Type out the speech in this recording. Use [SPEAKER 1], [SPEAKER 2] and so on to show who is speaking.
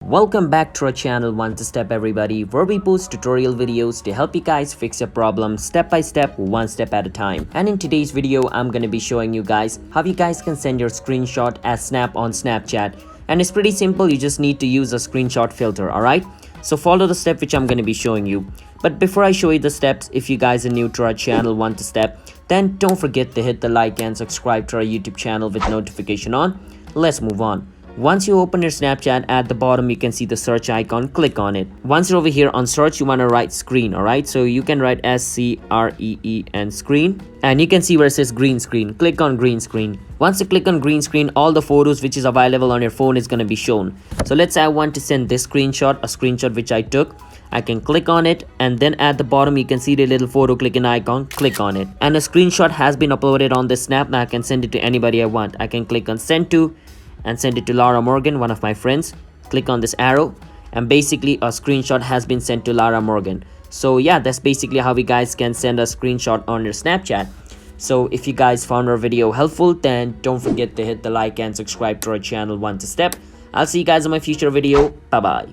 [SPEAKER 1] Welcome back to our channel One Step everybody, where we post tutorial videos to help you guys fix your problems step by step, one step at a time. And in today's video I'm gonna be showing you guys how you guys can send your screenshot as snap on Snapchat. And it's pretty simple, you just need to use a screenshot filter, alright? So follow the step which I'm gonna be showing you. But before I show you the steps, if you guys are new to our channel One Step, then don't forget to hit the like and subscribe to our YouTube channel with notification on. Let's move on. Once you open your Snapchat, at the bottom you can see the search icon. Click on it. Once you're over here on search, you want to write screen, alright? So you can write SCREEN screen, and you can see where it says green screen. Click on green screen. Once you click on green screen, all the photos which is available on your phone is going to be shown. So let's say I want to send this screenshot, a screenshot which I took. I can click on it, and then at the bottom you can see the little photo clicking icon. Click on it, and a screenshot has been uploaded on this snap. Now I can send it to anybody I want. I can click on send to and send it to Laura Morgan, one of my friends. Click on this arrow, and basically a screenshot has been sent to Laura Morgan. So yeah, that's basically how you guys can send a screenshot on your Snapchat. So if you guys found our video helpful, then don't forget to hit the like and subscribe to our channel One Step. I'll see you guys in my future video. Bye bye.